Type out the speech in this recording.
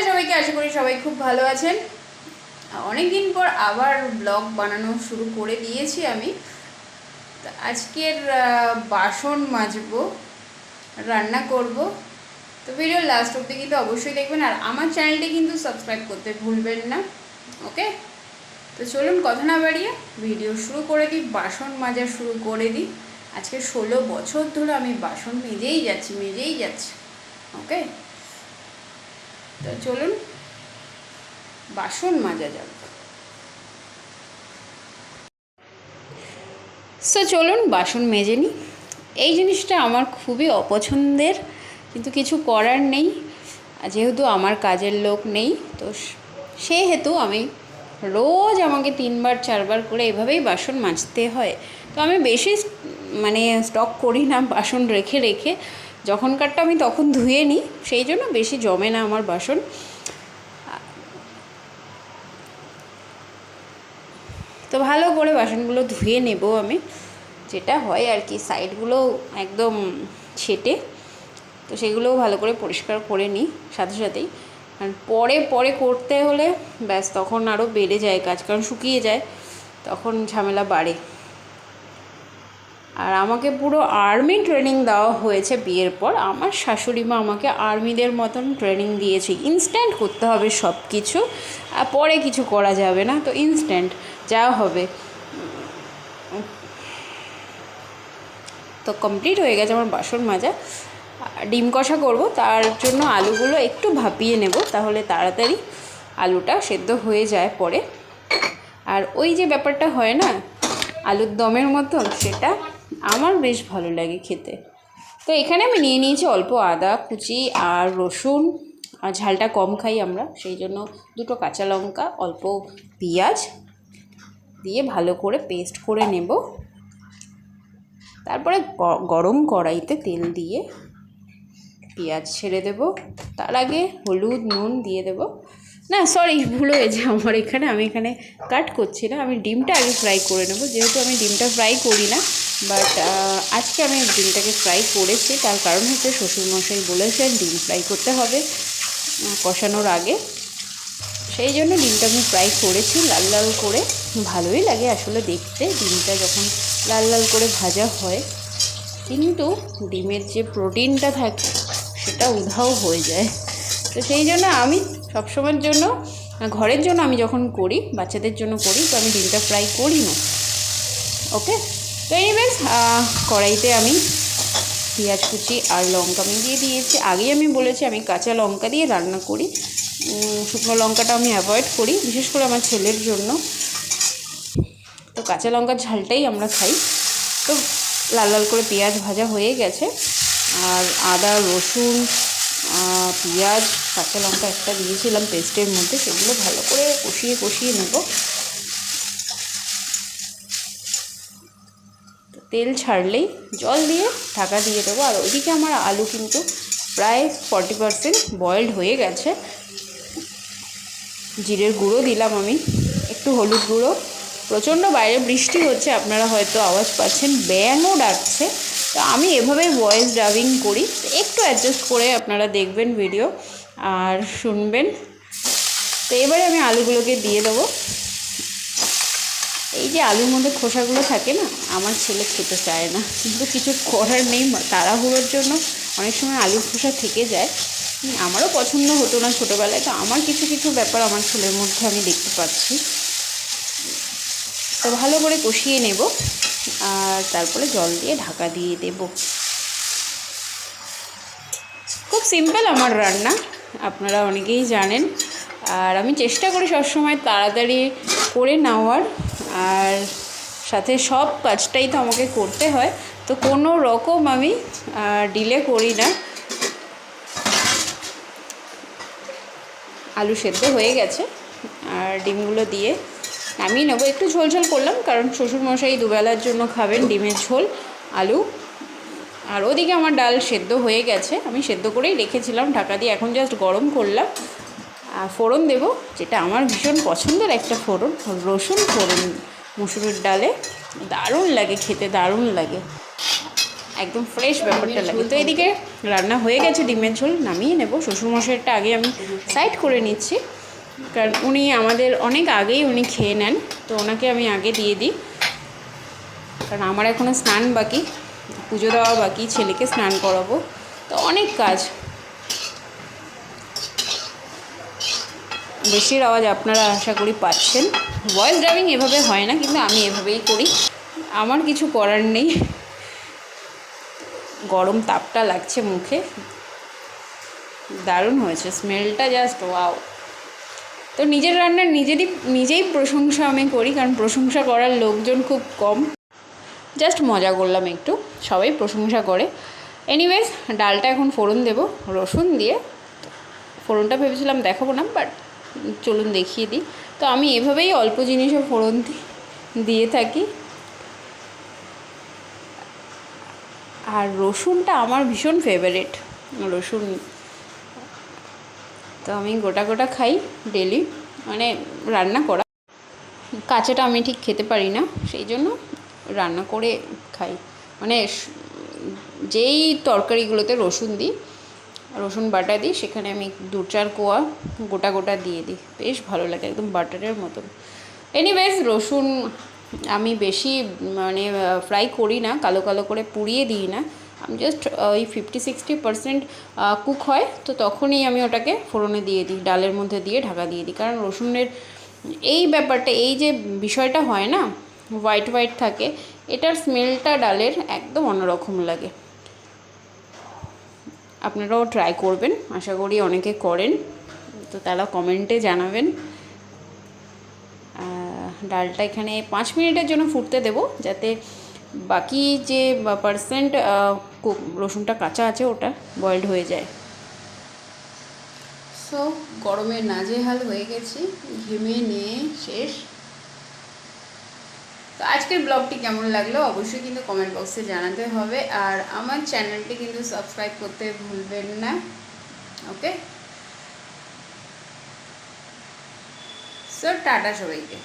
High সবাইকে, আশা করি সবাই খুব ভালো আছেন। অনেক দিন পর আবার ব্লগ বানানো শুরু করে দিয়েছি আমি। আজকের বাসন মাজবো, রান্না করব। তো ভিডিও লাস্ট অবধি কিন্তু অবশ্যই দেখবেন, আর আমার চ্যানেলটি কিন্তু সাবস্ক্রাইব করতে ভুলবেন না। ওকে, তো চলুন কথা না বাড়িয়ে ভিডিও শুরু করে দিই, বাসন মাজা শুরু করে দিই। আজকে 16 বছর ধরে আমি বাসন মেজেই যাচ্ছি। ওকে, তো চলুন বাসন মাজা যাক। চলুন বাসন মেজে নিই। এই জিনিসটা আমার খুবই অপছন্দের, কিন্তু কিছু করার নেই। যেহেতু আমার কাজের লোক নেই, তো সেহেতু আমি রোজ আমাকে 3বার 4বার করে এভাবেই বাসন মাজতে হয়। তো আমি বেশি স্টক করি না বাসন রেখে রেখে, যখনকারটা আমি তখন ধুয়ে নিই, সেই জন্য বেশি জমে না আমার বাসন। তো ভালো করে বাসনগুলো ধুয়ে নেব আমি, যেটা হয় আর কি, সাইডগুলো একদম ছেটে, তো সেগুলোও ভালো করে পরিষ্কার করে নিই সাথে সাথেই। কারণ পরে করতে হলে ব্যাস তখন আরও বেড়ে যায় কাজ, কারণ শুকিয়ে যায়, তখন ঝামেলা বাড়ে। আর আমাকে পুরো আর্মি ট্রেনিং দেওয়া হয়েছে বিয়ের পর। আমার শাশুড়ি মা আমাকে আর্মিদের মতন ট্রেনিং দিয়েছে, ইনস্ট্যান্ট করতে হবে সব কিছু, আর পরে কিছু করা যাবে না, তো ইনস্ট্যান্ট যা হবে। তো কমপ্লিট হয়ে গেছে আমার বাসন মাজা। ডিম কষা করব, তার জন্য আলুগুলো একটু ভাপিয়ে নেব, তাহলে তাড়াতাড়ি আলুটা সেদ্ধ হয়ে যায় পরে। আর ওই যে ব্যাপারটা হয় না আলুর দমের মতন, সেটা আমার বেশ ভালো লাগে খেতে। তো এখানে আমি নিয়ে নিয়েছি অল্প আদা কুচি আর রসুন, আর ঝালটা কম খাই আমরা, সেই জন্য 2টো কাঁচা লঙ্কা, অল্প পেঁয়াজ দিয়ে ভালো করে পেস্ট করে নেব। তারপরে গরম কড়াইতে তেল দিয়ে পেঁয়াজ ছেড়ে দেব। তার আগে হলুদ নুন দিয়ে দেব, না সরি ভুল হয়েছে আমার, আমি এখানে কাট করছি না, আমি ডিমটা আগে ফ্রাই করে নেব। যেহেতু আমি ডিমটা ফ্রাই করি না, বাট আজকে আমি ডিমটাকে ফ্রাই করেছি। তার কারণ হচ্ছে শ্বশুরমশাই বলেছেন ডিম ফ্রাই করতে হবে কষানোর আগে, সেই জন্য ডিমটা আমি ফ্রাই করেছি লাল লাল করে। ভালোই লাগে আসলে দেখতে ডিমটা যখন লাল লাল করে ভাজা হয়, কিন্তু ডিমের যে প্রোটিনটা থাকে সেটা উধাও হয়ে যায়। তো সেই জন্য আমি সবসময়ের জন্য, ঘরের জন্য আমি যখন করি, বাচ্চাদের জন্য করি, তো আমি ডিমটা ফ্রাই করি না। ওকে, তো এনিওয়েজ কড়াইতে আমি পেঁয়াজ কুচি আর লঙ্কা আমি দিয়ে দিয়েছি। আগেই আমি বলেছি আমি কাঁচা লঙ্কা দিয়ে রান্না করি, শুকনো লঙ্কাটা আমি অ্যাভয়েড করি, বিশেষ করে আমার ছেলের জন্য। তো কাঁচা লঙ্কার ঝালটাই আমরা খাই। তো লাল লাল করে পেঁয়াজ ভাজা হয়ে গেছে, আর আদা রসুন পেঁয়াজ কাঁচা লঙ্কা একটা দিয়েছিলাম পেস্টের মধ্যে, সেগুলো ভালো করে কষিয়ে নেব। তেল ছাড়লেই জল দিয়ে ঢাকা দিয়ে দেবো। আর ওইদিকে আমার আলু কিন্তু প্রায় 40% বয়েলড হয়ে গেছে। জিরের গুঁড়ো দিলাম আমি, একটু হলুদ গুঁড়ো। প্রচণ্ড বাইরে বৃষ্টি হচ্ছে, আপনারা হয়তো আওয়াজ পাচ্ছেন, ব্যাঙও ডাকছে। তো আমি এভাবেই ভয়েস ডাবিং করি, একটু অ্যাডজাস্ট করে আপনারা দেখবেন ভিডিও আর শুনবেন। তো এবারে আমি আলুগুলোকে দিয়ে দেবো। এই যে আলুর মধ্যে খোসাগুলো থাকে না, আমার ছেলে খেতে চায় না, কিন্তু কিছু করার নেই, তাড়াহুড়োর জন্য অনেক সময় আলুর খোসা থেকে যায়। আমারও পছন্দ হতো না ছোটোবেলায়, তো আমার কিছু কিছু ব্যাপার আমার ছেলের মধ্যে আমি দেখতে পাচ্ছি। তো ভালো করে কষিয়ে নেব, আর তারপরে জল দিয়ে ঢাকা দিয়ে দেব। খুব সিম্পল আমার রান্না, আপনারা অনেকেই জানেন। আর আমি চেষ্টা করি সবসময় তাড়াতাড়ি করে নেওয়ার, আর সাথে সব কাজটাই তো আমাকে করতে হয়, তো কোনো রকম আমি ডিলে করি না। আলু সেদ্ধ হয়ে গেছে, আর ডিমগুলো দিয়ে নামিয়ে নেবো। একটু ঝোল ঝোল করলাম, কারণ শ্বশুরমশাই দুবেলার জন্য খাবেন ডিমের ঝোল আলু। আর ওদিকে আমার ডাল সেদ্ধ হয়ে গেছে, আমি সেদ্ধ করেই রেখেছিলাম ঢাকা দিয়ে, এখন জাস্ট গরম করলাম। ফোড়ন দেব, যেটা আমার ভীষণ পছন্দের একটা ফোড়ন, রসুন ফোড়ন মুসুরির ডালে, দারুণ লাগে খেতে, দারুণ লাগে। একদম ফ্রেশ ব্যাপারটা লাগে। তো এদিকে রান্না হয়ে গেছে, ডিমের ঝোল নামিয়ে নেব। শ্বশুরমশাইয়েরটা আগে আমি সাইড করে নিচ্ছি, কারণ উনি আমাদের অনেক আগেই উনি খেয়ে নেন, তো ওনাকে আমি আগে দিয়ে দিই। কারণ আমার এখনও স্নান বাকি, পুজো দেওয়া বাকি, ছেলেকে স্নান করাবো, তো অনেক কাজ। বেশির আওয়াজ আপনারা আশা করি পাচ্ছেন। ভয়েস ড্রাইভিং এভাবে হয় না, কিন্তু আমি এভাবেই করি, আমার কিছু করার নেই। গরম তাপটা লাগছে মুখে, দারুণ হয়েছে, স্মেলটা জাস্ট ওয়াও। তো নিজের রান্নার নিজেই প্রশংসা আমি করি, কারণ প্রশংসা করার লোকজন খুব কম। জাস্ট মজা করলাম একটু, সবাই প্রশংসা করে। এনিওয়েজ, ডালটা এখন ফোড়ন দেব রসুন দিয়ে। ফোড়নটা ভেবেছিলাম দেখাবো না, বাট চলুন দেখিয়ে দিই। তো আমি এভাবেই অল্প জিনিসও ফোড়ন দিয়ে থাকি। আর রসুনটা আমার ভীষণ ফেভারিট, রসুন তো আমি গোটা গোটা খাই ডেলি, মানে রান্না করা। কাঁচাটা আমি ঠিক খেতে পারি না, সেই জন্য রান্না করে খাই। মানে যেই তরকারিগুলোতে রসুন দিই, রসুন বাটা দিই, সেখানে আমি 2-4 কোয়া গোটা গোটা দিয়ে দিই, বেশ ভালো লাগে, একদম বাটারের মতন। এনিওয়েজ, রসুন আমি বেশি মানে ফ্রাই করি না, কালো কালো করে পুড়িয়ে দিই না, আমি জাস্ট ওই 50-60% কুক হয়, তো তখনই আমি ওটাকে ফোড়নে দিয়ে দিই, ডালের মধ্যে দিয়ে ঢাকা দিয়ে দিই। কারণ রসুনের এই ব্যাপারটা, এই যে বিষয়টা হয় না, হোয়াইট হোয়াইট থাকে, এটার স্মেলটা ডালের একদম অন্যরকম লাগে। আপনারাও ট্রাই করবেন, আশা করি অনেকে করেন, তো তারা কমেন্টে জানাবেন। ডালটা এখানে 5 মিনিটের জন্য ফুটতে দেব, যাতে বাকি যে পার্সেন্ট রসুনটা কাঁচা আছে ওটা বয়েলড হয়ে যায়। সো গরমে নাজেহাল হয়ে গেছি, ঘেমে নিয়ে শেষ। তো আজকের ব্লগটি কেমন লাগলো অবশ্যই কিন্তু কমেন্ট বক্সে জানাতে হবে, আর আমার চ্যানেলটি কিন্তু সাবস্ক্রাইব করতে ভুলবেন না। ওকে, সো টাটা সবাইকে।